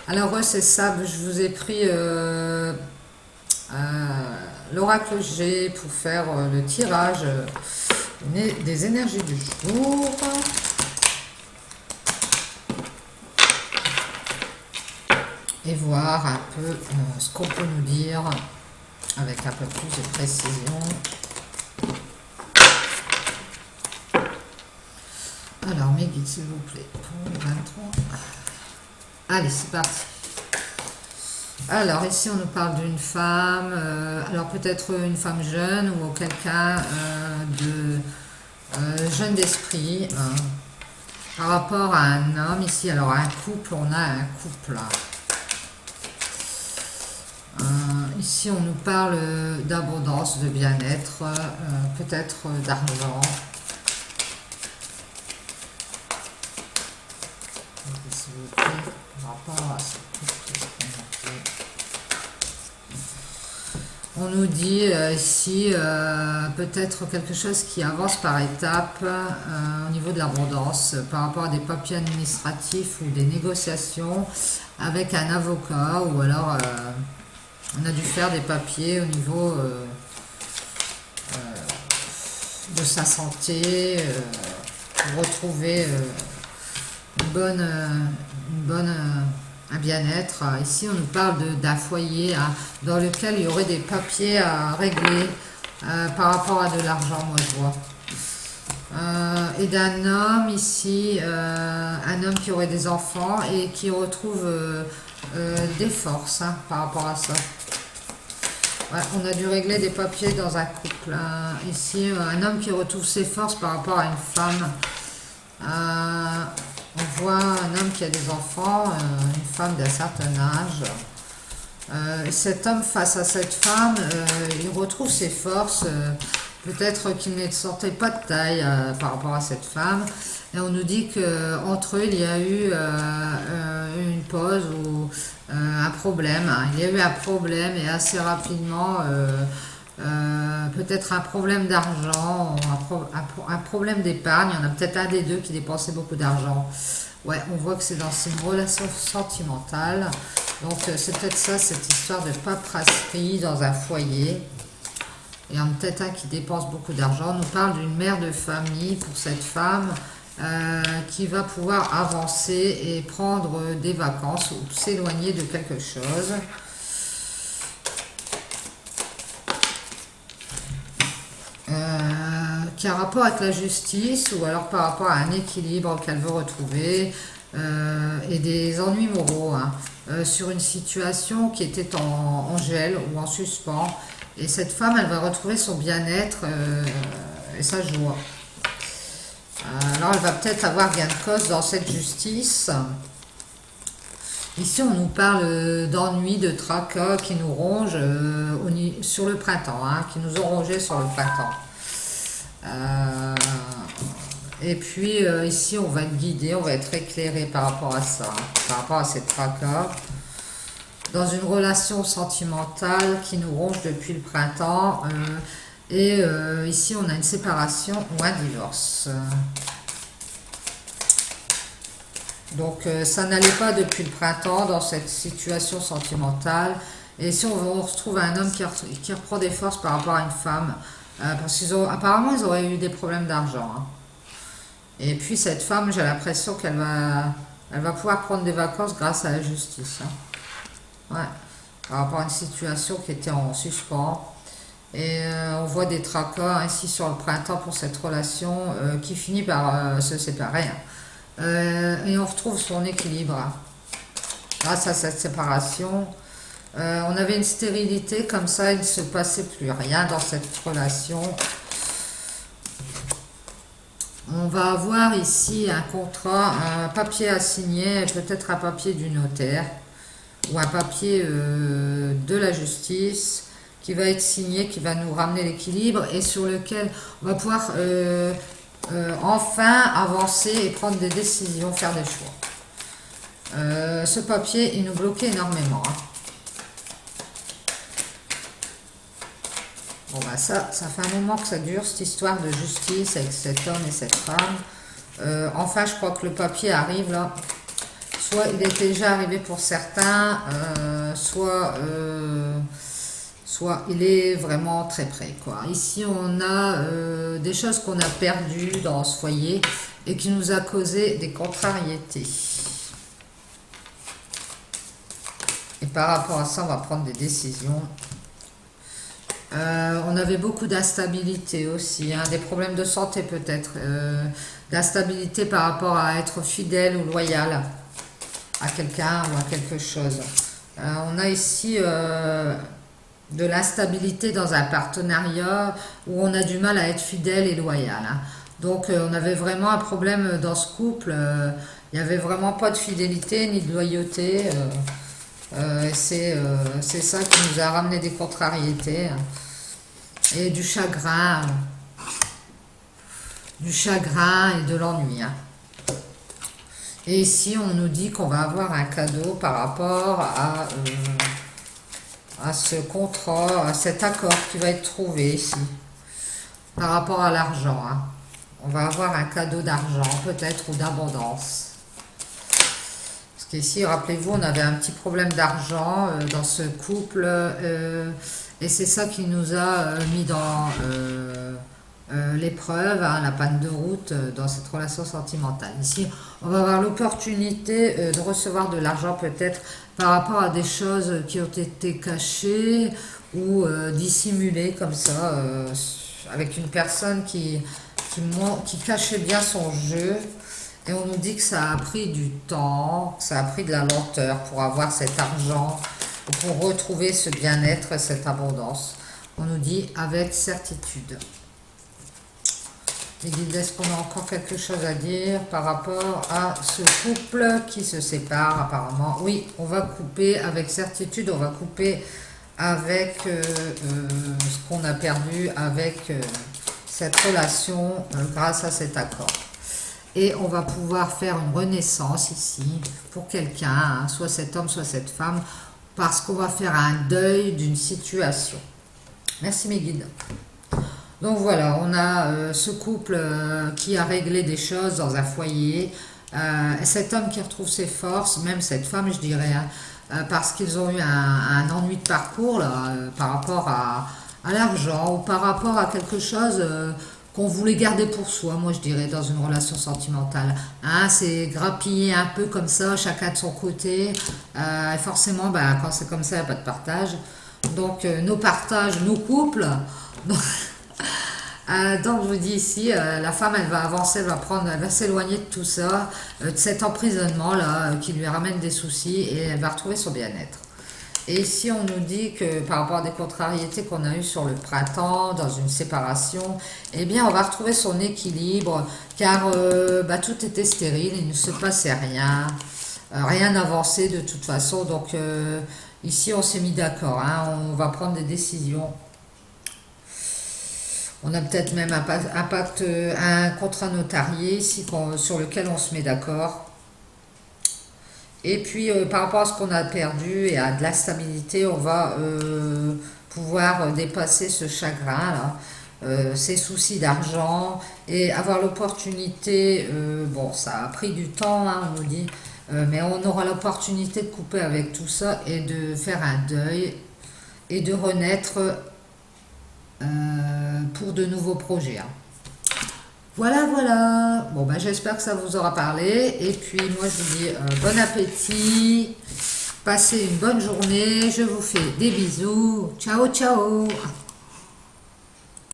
Alors ouais, c'est ça, je vous ai pris l'oracle G pour faire le tirage des énergies du jour. Et voir un peu ce qu'on peut nous dire avec un peu plus de précision. Alors mes guides s'il vous plaît, pour le 23. Allez, c'est parti. Alors ici on nous parle d'une femme, alors peut-être une femme jeune ou quelqu'un de jeune d'esprit, hein, par rapport à un homme ici. Alors un couple, on a un couple. Ici on nous parle d'abondance, de bien-être, peut-être d'argent. S'il vous plaît, par rapport à ce couple. On nous dit ici peut-être quelque chose qui avance par étapes au niveau de l'abondance par rapport à des papiers administratifs ou des négociations avec un avocat, ou alors on a dû faire des papiers au niveau de sa santé pour retrouver un bien-être. Ici, on nous parle d'un foyer dans lequel il y aurait des papiers à régler par rapport à de l'argent, moi je vois. Et d'un homme ici, un homme qui aurait des enfants et qui retrouve des forces par rapport à ça. Ouais, on a dû régler des papiers dans un couple. Ici, un homme qui retrouve ses forces par rapport à une femme. On voit un homme qui a des enfants, une femme d'un certain âge. Cet homme face à cette femme, il retrouve ses forces. Peut-être qu'il ne sortait pas de taille par rapport à cette femme. Et on nous dit qu'entre eux, il y a eu une pause ou un problème. Il y a eu un problème et assez rapidement, peut-être un problème d'argent, un problème d'épargne. Il y en a peut-être un des deux qui dépensait beaucoup d'argent. Ouais, on voit que c'est dans une relation sentimentale. Donc c'est peut-être ça, cette histoire de paperasserie dans un foyer. Il y en a peut-être un qui dépense beaucoup d'argent. On nous parle d'une mère de famille pour cette femme qui va pouvoir avancer et prendre des vacances ou s'éloigner de quelque chose. Qui a rapport avec la justice ou alors par rapport à un équilibre qu'elle veut retrouver et des ennuis moraux sur une situation qui était en gel ou en suspens. Et cette femme, elle va retrouver son bien-être et sa joie. Alors, elle va peut-être avoir gain de cause dans cette justice. Ici, on nous parle d'ennuis, de tracas qui nous rongent sur le printemps, qui nous ont rongés sur le printemps. Et puis, ici, on va être guidé, on va être éclairé par rapport à ça, par rapport à cette tracas. Dans une relation sentimentale qui nous ronge depuis le printemps. Ici, on a une séparation ou un divorce. Donc, ça n'allait pas depuis le printemps dans cette situation sentimentale. Et ici, on retrouve un homme qui reprend des forces par rapport à une femme. Parce qu'apparemment, ils auraient eu des problèmes d'argent. Et puis, cette femme, j'ai l'impression qu'elle va pouvoir prendre des vacances grâce à la justice. Ouais, par rapport à une situation qui était en suspens. Et on voit des tracas ainsi sur le printemps pour cette relation qui finit par se séparer. Et on retrouve son équilibre grâce à cette séparation. On avait une stérilité comme ça, il ne se passait plus rien dans cette relation. On va avoir ici un contrat, un papier à signer, peut-être un papier du notaire ou un papier de la justice qui va être signé, qui va nous ramener l'équilibre et sur lequel on va pouvoir enfin avancer et prendre des décisions, faire des choix. Ce papier, il nous bloquait énormément. Bon bah ça fait un moment que ça dure, cette histoire de justice avec cet homme et cette femme. Enfin, je crois que le papier arrive là. soit il est déjà arrivé pour certains, soit il est vraiment très près, quoi. Ici, on a des choses qu'on a perdues dans ce foyer et qui nous a causé des contrariétés. Et par rapport à ça, on va prendre des décisions. On avait beaucoup d'instabilité aussi, hein, des problèmes de santé peut-être, d'instabilité par rapport à être fidèle ou loyal à quelqu'un ou à quelque chose. On a ici de l'instabilité dans un partenariat où on a du mal à être fidèle et loyal, hein. Donc on avait vraiment un problème dans ce couple, il n'y avait vraiment pas de fidélité ni de loyauté. C'est ça qui nous a ramené des contrariétés, hein. Et du chagrin et de l'ennui, hein. Et ici, on nous dit qu'on va avoir un cadeau par rapport à ce contrat, à cet accord qui va être trouvé ici, par rapport à l'argent, hein. On va avoir un cadeau d'argent, peut-être, ou d'abondance. Parce qu'ici, rappelez-vous, on avait un petit problème d'argent dans ce couple, et c'est ça qui nous a mis dans l'épreuve, hein, la panne de route dans cette relation sentimentale. Ici, on va avoir l'opportunité de recevoir de l'argent peut-être par rapport à des choses qui ont été cachées ou dissimulées comme ça, avec une personne qui cachait bien son jeu. Et on nous dit que ça a pris du temps, que ça a pris de la lenteur pour avoir cet argent, pour retrouver ce bien-être, cette abondance. On nous dit avec certitude. Les guides, est-ce qu'on a encore quelque chose à dire par rapport à ce couple qui se sépare apparemment? Oui, on va couper avec certitude, on va couper avec ce qu'on a perdu, avec cette relation grâce à cet accord. Et on va pouvoir faire une renaissance ici pour quelqu'un, hein, soit cet homme, soit cette femme, parce qu'on va faire un deuil d'une situation. Merci mes guides. Donc voilà, on a ce couple qui a réglé des choses dans un foyer, cet homme qui retrouve ses forces, même cette femme je dirais, hein, parce qu'ils ont eu un ennui de parcours là, par rapport à l'argent ou par rapport à quelque chose qu'on voulait garder pour soi, moi je dirais, dans une relation sentimentale. Hein, c'est grappiller un peu comme ça, chacun de son côté. Et forcément, ben, quand c'est comme ça, il n'y a pas de partage. Donc nos partages, nos couples. Donc je vous dis ici, la femme elle va avancer, elle va s'éloigner de tout ça, de cet emprisonnement là qui lui ramène des soucis et elle va retrouver son bien-être. Et ici on nous dit que par rapport à des contrariétés qu'on a eues sur le printemps, dans une séparation, eh bien on va retrouver son équilibre car tout était stérile, il ne se passait rien, rien n'avançait de toute façon. Donc ici on s'est mis d'accord, hein, on va prendre des décisions. On a peut-être même un contrat notarié ici sur lequel on se met d'accord. Et puis par rapport à ce qu'on a perdu et à de la stabilité, on va pouvoir dépasser ce chagrin là, ces soucis d'argent et avoir l'opportunité, bon ça a pris du temps, hein, on nous dit, mais on aura l'opportunité de couper avec tout ça et de faire un deuil et de renaître pour de nouveaux projets, hein. Voilà, voilà. Bon, ben, j'espère que ça vous aura parlé. Et puis, moi, je vous dis bon appétit. Passez une bonne journée. Je vous fais des bisous. Ciao, ciao.